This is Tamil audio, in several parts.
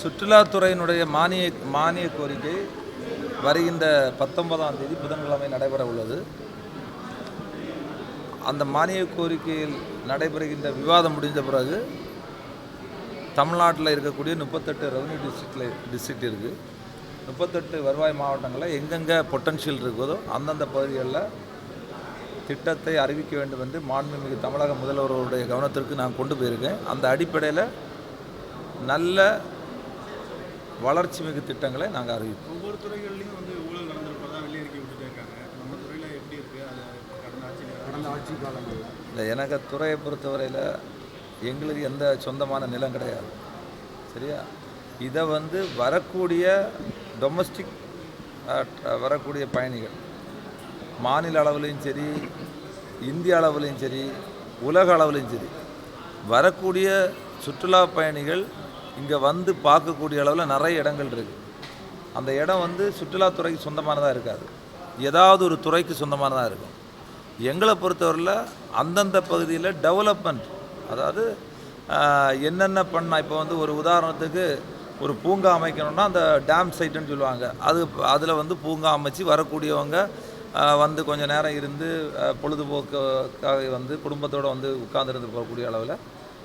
சுற்றுலாத்துறையினுடைய மானிய கோரிக்கை வருகின்ற 19ஆம் தேதி புதன்கிழமை நடைபெற உள்ளது. அந்த மானிய கோரிக்கையில் நடைபெறுகின்ற விவாதம் முடிந்த பிறகு தமிழ்நாட்டில் இருக்கக்கூடிய 38 ரெவன்யூ டிஸ்ட்ரிக்ட் இருக்குது. 38 வருவாய் மாவட்டங்களில் எங்கெங்கே பொட்டன்ஷியல் இருக்குதோ அந்தந்த பகுதிகளில் திட்டத்தை அறிவிக்க வேண்டும் என்று மாண்புமிகு தமிழக முதல்வருடைய கவனத்திற்கு நான் கொண்டு போயிருக்கேன். அந்த அடிப்படையில் நல்ல வளர்ச்சி மிகு திட்டங்களை நாங்கள் அறிவிப்போம். ஒவ்வொரு துறைகள்லையும் ஊழல் நடந்திருப்பதா வெளியே அறிக்கை விட்டுட்டே இருக்காங்க. நம்ம துறையில் எப்படி இருக்குது அது கடந்த ஆட்சி காலங்களில்? இல்லை, எனக்கு துறையை பொறுத்தவரையில் எங்களுக்கு எந்த சொந்தமான நிலம் கிடையாது. சரியா? இதை வரக்கூடிய டொமஸ்டிக் வரக்கூடிய பயணிகள் மாநில அளவுலையும் சரி, இந்திய அளவுலையும் சரி, உலக அளவுலையும் சரி, வரக்கூடிய சுற்றுலா பயணிகள் இங்கே பார்க்கக்கூடிய அளவில் நிறைய இடங்கள் இருக்குது. அந்த இடம் சுற்றுலாத்துறைக்கு சொந்தமானதாக இருக்காது, ஏதாவது ஒரு துறைக்கு சொந்தமானதாக இருக்கும். எங்களை பொறுத்தவரையில் அந்தந்த பகுதியில் டெவலப்மெண்ட், அதாவது என்னென்ன பண்ணால், இப்போ ஒரு உதாரணத்துக்கு ஒரு பூங்கா அமைக்கணும்னா அந்த டேம் சைட்டுன்னு சொல்லுவாங்க, அதில் பூங்கா அமைச்சு வரக்கூடியவங்க கொஞ்சம் நேரம் இருந்து பொழுதுபோக்காக குடும்பத்தோடு உட்கார்ந்துருந்து போகக்கூடிய அளவில்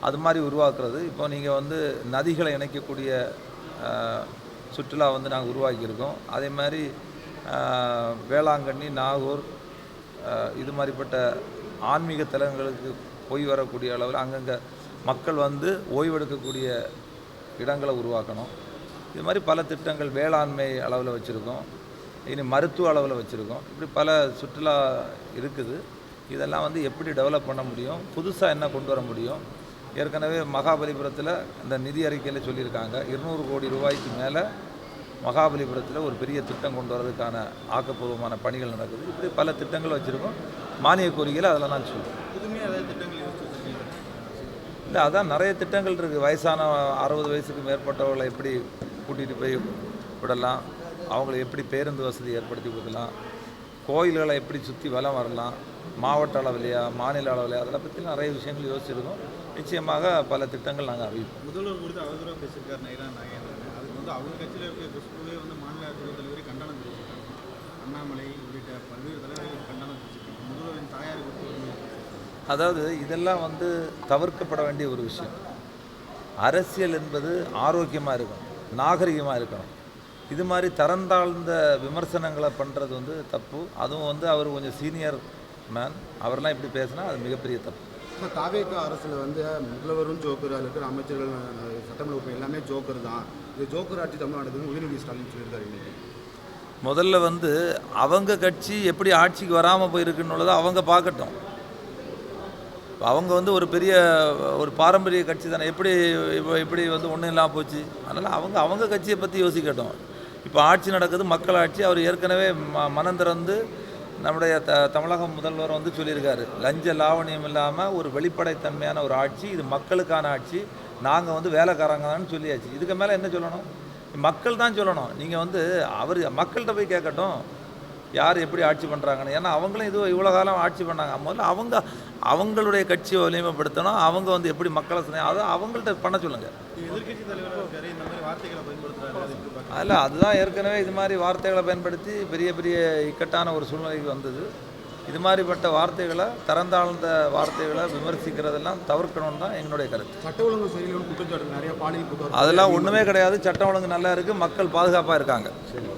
அது மாதிரி உருவாக்குறது. இப்போ நீங்கள் நதிகளை இணைக்கக்கூடிய சுற்றுலா நாங்கள் உருவாக்கியிருக்கோம். அதே மாதிரி வேளாங்கண்ணி, நாகூர், இது மாதிரிப்பட்ட ஆன்மீக தலங்களுக்கு போய் வரக்கூடிய அளவில் அங்கங்கே மக்கள் ஓய்வெடுக்கக்கூடிய இடங்களை உருவாக்கணும். இது மாதிரி பல திட்டங்கள் வேளாண்மை அளவில் வச்சுருக்கோம், இனி மருத்துவ அளவில் வச்சுருக்கோம். இப்படி பல சுற்றுலா இருக்குது. இதெல்லாம் எப்படி டெவலப் பண்ண முடியும், புதுசாக என்ன கொண்டு வர முடியும். ஏற்கனவே மகாபலிபுரத்தில் இந்த நிதி அறிக்கையில் சொல்லியிருக்காங்க, 200 கோடி ரூபாய்க்கு மேலே மகாபலிபுரத்தில் ஒரு பெரிய திட்டம் கொண்டு வரதுக்கான ஆக்கப்பூர்வமான பணிகள் நடக்குது. இப்படி பல திட்டங்கள் வச்சுருக்கோம். மானிய கோரிக்கையில் அதில் நான் சொல்லுவேன். இல்லை, அதான் நிறைய திட்டங்கள் இருக்குது. வயசான 60 வயசுக்கு மேற்பட்டவர்களை எப்படி கூட்டிகிட்டு போய் விடலாம், அவங்களை எப்படி பேருந்து வசதி ஏற்படுத்தி கொடுக்கலாம், கோயில்களை எப்படி சுற்றி வலம் வரலாம், மாவட்ட அளவிலையா மாநில அளவிலையா, அதை பற்றி நிறைய விஷயங்கள் யோசிச்சிருக்கோம். நிச்சயமாக பல திட்டங்கள் நாங்கள் அறிவிப்போம். முதல்வர் குறித்து அவதூறாக பேசியிருக்கார் நைரா நாகேந்திரன். அதுக்கு அவங்க கட்சியில் இருக்க மாநில துறை தலைவரை கண்டனம் தெரிவிச்சிருக்காங்க. அண்ணாமலை உள்ளிட்ட பல்வேறு தலைவர்கள் கண்டனம் தெரிவிச்சிருக்காங்க. முதல்வரின் தாயார் குறித்து அதாவது இதெல்லாம் தவிர்க்கப்பட வேண்டிய ஒரு விஷயம். அரசியல் என்பது ஆரோக்கியமாக இருக்கணும், நாகரிகமாக இருக்கணும். இது மாதிரி தரந்தாழ்ந்த விமர்சனங்களை பண்ணுறது தப்பு. அதுவும் அவர் கொஞ்சம் சீனியர் மேன், அவரெல்லாம் இப்படி பேசினா அது மிகப்பெரிய தப்பு. தாவேக அரசில் முதல்வரும் ஜோக்கர், அதில் இருக்கிற அமைச்சர்கள், சட்டமன்ற உறுப்பினர் எல்லாமே ஜோக்கர் தான். இது ஜோக்கர் ஆட்சி தமிழ்நாடு உதயநிதி ஸ்டாலின் சொல்லியிருக்காரு. இன்னைக்கு முதல்ல அவங்க கட்சி எப்படி ஆட்சிக்கு வராமல் போயிருக்குன்னு அவங்க பார்க்கட்டும். அவங்க ஒரு பெரிய ஒரு பாரம்பரிய கட்சி தானே, எப்படி ஒன்றும் இல்லாமல் போச்சு. அதனால் அவங்க கட்சியை பற்றி யோசிக்கட்டும். இப்போ ஆட்சி நடக்குது, மக்கள் ஆட்சி. அவர் ஏற்கனவே மனம் திறந்து நம்முடைய தமிழக முதல்வர் சொல்லியிருக்காரு, லஞ்ச லாவணியம் இல்லாமல் ஒரு வெளிப்படைத்தன்மையான ஒரு ஆட்சி, இது மக்களுக்கான ஆட்சி, நாங்கள் வேலைக்காரங்க தான் சொல்லியாச்சு. இதுக்கு மேலே என்ன சொல்லணும்? மக்கள் தான் சொல்லணும். நீங்கள் அவர் மக்கள்கிட்ட போய் கேட்கட்டும் யார் எப்படி ஆட்சி பண்ணுறாங்கன்னு. ஏன்னா அவங்களும் இவ்வளோ காலம் ஆட்சி பண்ணாங்க. முதல்ல அவங்களுடைய கட்சியை வலிமைப்படுத்தணும். அவங்க எப்படி மக்களை அதை அவங்கள்ட்ட பண்ண சொல்லுங்கள். எதிர்கட்சி தலைவர் இந்த மாதிரி வார்த்தைகளை பயன்படுத்துகிறாங்க. அதில் அதுதான் ஏற்கனவே இது மாதிரி வார்த்தைகளை பயன்படுத்தி பெரிய பெரிய இக்கட்டான ஒரு சூழ்நிலைக்கு வந்தது. இது மாதிரிப்பட்ட வார்த்தைகளை, தரந்தாழ்ந்த வார்த்தைகளை விமர்சிக்கிறதெல்லாம் தவிர்க்கணும்னு தான் எங்களுடைய கருத்து. சட்ட ஒழுங்கு சரியில்லைன்னு குற்றச்சாட்டு நிறைய பாலியல் அதெல்லாம் ஒன்றுமே கிடையாது. சட்டம் ஒழுங்கு நல்லா இருக்குது, மக்கள் பாதுகாப்பாக இருக்காங்க. சரி.